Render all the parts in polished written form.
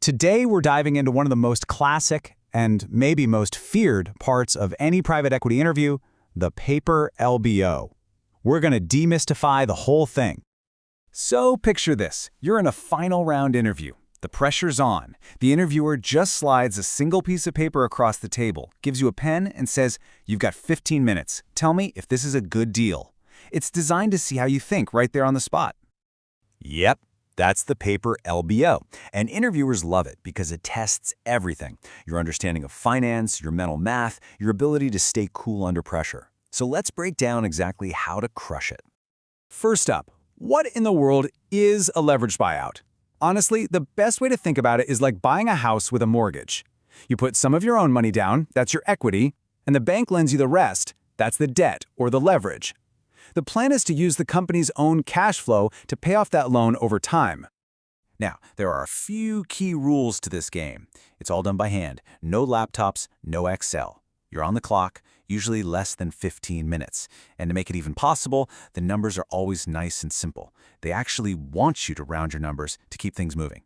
Today, we're diving into one of the most classic and maybe most feared parts of any private equity interview, the Paper LBO. We're going to demystify the whole thing. So picture this. You're in a final round interview. The pressure's on. The interviewer just slides a single piece of paper across the table, gives you a pen, and says, "You've got 15 minutes. Tell me if this is a good deal." It's designed to see how you think right there on the spot. Yep, that's the Paper LBO. And interviewers love it because it tests everything. Your understanding of finance, your mental math, your ability to stay cool under pressure. So let's break down exactly how to crush it. First up, what in the world is a leveraged buyout? Honestly, the best way to think about it is like buying a house with a mortgage. You put some of your own money down, that's your equity, and the bank lends you the rest, that's the debt or the leverage. The plan is to use the company's own cash flow to pay off that loan over time. Now, there are a few key rules to this game. It's all done by hand. No laptops, no Excel. You're on the clock, usually less than 15 minutes. And to make it even possible, the numbers are always nice and simple. They actually want you to round your numbers to keep things moving.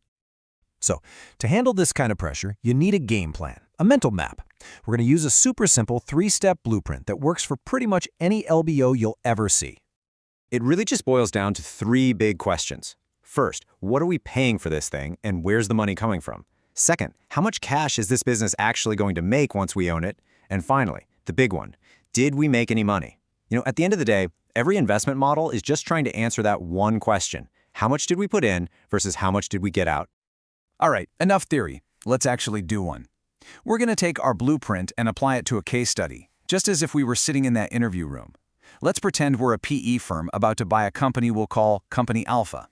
So, to handle this kind of pressure, you need a game plan, a mental map. We're going to use a super simple 3-step blueprint that works for pretty much any LBO you'll ever see. It really just boils down to 3 big questions. First, what are we paying for this thing and where's the money coming from? Second, how much cash is this business actually going to make once we own it? And finally, the big one, did we make any money? At the end of the day, every investment model is just trying to answer that one question. How much did we put in versus how much did we get out? All right, enough theory. Let's actually do one. We're going to take our blueprint and apply it to a case study, just as if we were sitting in that interview room. Let's pretend we're a PE firm about to buy a company we'll call Company Alpha.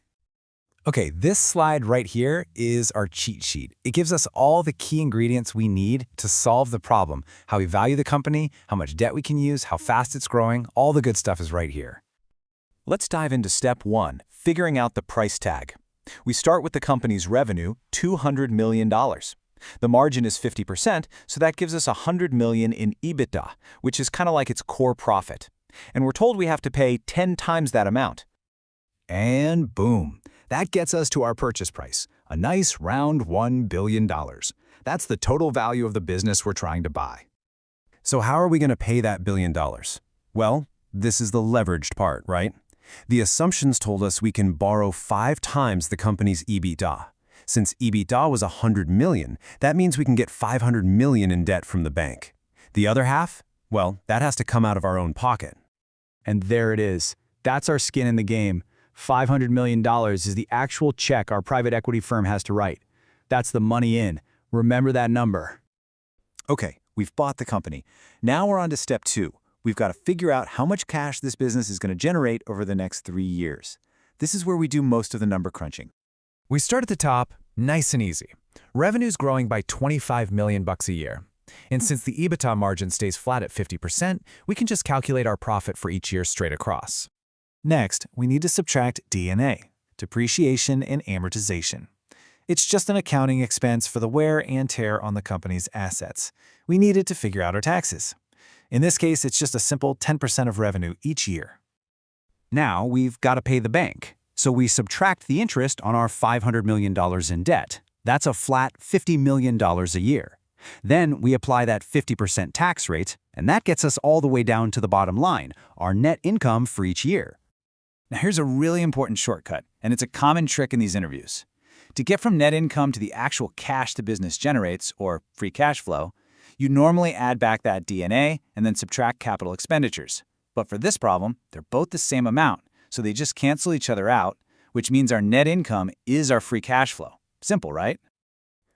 Okay, this slide right here is our cheat sheet. It gives us all the key ingredients we need to solve the problem, how we value the company, how much debt we can use, how fast it's growing, all the good stuff is right here. Let's dive into step 1, figuring out the price tag. We start with the company's revenue, $200 million. The margin is 50%, so that gives us $100 million in EBITDA, which is kind of like its core profit. And we're told we have to pay 10 times that amount. And boom, that gets us to our purchase price, a nice round $1 billion. That's the total value of the business we're trying to buy. So how are we going to pay that $1 billion? Well, this is the leveraged part, right? The assumptions told us we can borrow 5 times the company's EBITDA. Since EBITDA was $100 million, that means we can get $500 million in debt from the bank. The other half? Well, that has to come out of our own pocket. And there it is. That's our skin in the game. $500 million is the actual check our private equity firm has to write. That's the money in. Remember that number. Okay, we've bought the company. Now we're on to step 2. We've got to figure out how much cash this business is going to generate over the next 3 years. This is where we do most of the number crunching. We start at the top, nice and easy. Revenue's growing by $25 million a year. And since the EBITDA margin stays flat at 50%, we can just calculate our profit for each year straight across. Next, we need to subtract D&A, depreciation and amortization. It's just an accounting expense for the wear and tear on the company's assets. We need it to figure out our taxes. In this case, it's just a simple 10% of revenue each year. Now, we've got to pay the bank, so we subtract the interest on our $500 million in debt. That's a flat $50 million a year. Then we apply that 50% tax rate, and that gets us all the way down to the bottom line, our net income for each year. Now here's a really important shortcut, and it's a common trick in these interviews. To get from net income to the actual cash the business generates, or free cash flow, you normally add back that D&A and then subtract capital expenditures. But for this problem, they're both the same amount, so they just cancel each other out, which means our net income is our free cash flow. Simple, right?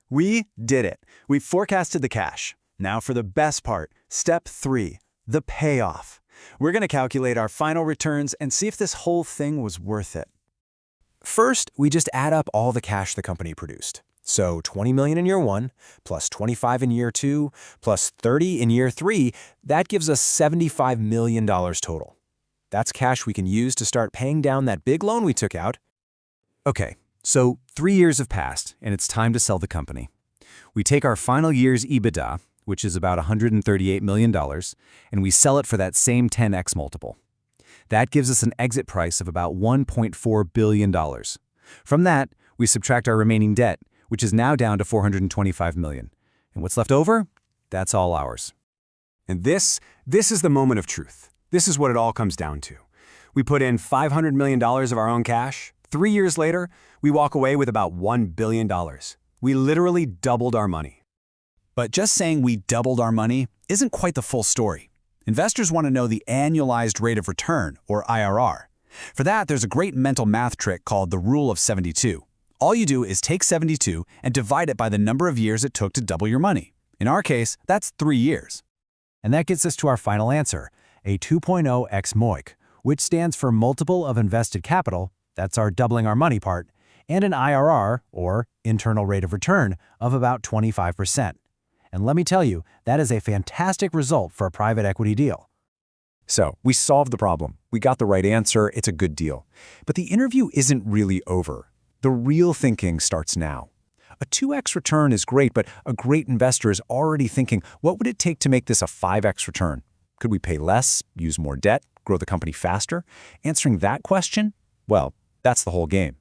We did it. We forecasted the cash. Now for the best part, step 3, the payoff. We're going to calculate our final returns and see if this whole thing was worth it. First, we just add up all the cash the company produced. So $20 million in year 1, plus $25 in year 2, plus $30 in year 3, that gives us $75 million total. That's cash we can use to start paying down that big loan we took out. Okay, so 3 years have passed, and it's time to sell the company. We take our final year's EBITDA, which is about $138 million, and we sell it for that same 10x multiple. That gives us an exit price of about $1.4 billion. From that, we subtract our remaining debt, which is now down to $425 million. And what's left over? That's all ours. And this is the moment of truth. This is what it all comes down to. We put in $500 million of our own cash. 3 years later, we walk away with about $1 billion. We literally doubled our money. But just saying we doubled our money isn't quite the full story. Investors want to know the annualized rate of return, or IRR. For that, there's a great mental math trick called the Rule of 72. All you do is take 72 and divide it by the number of years it took to double your money. In our case, that's 3 years. And that gets us to our final answer, a 2.0x MOIC, which stands for multiple of invested capital, that's our doubling our money part, and an IRR, or internal rate of return, of about 25%. And let me tell you, that is a fantastic result for a private equity deal. So, we solved the problem. We got the right answer. It's a good deal. But the interview isn't really over. The real thinking starts now. A 2x return is great, but a great investor is already thinking, what would it take to make this a 5x return? Could we pay less, use more debt, grow the company faster? Answering that question, well, that's the whole game.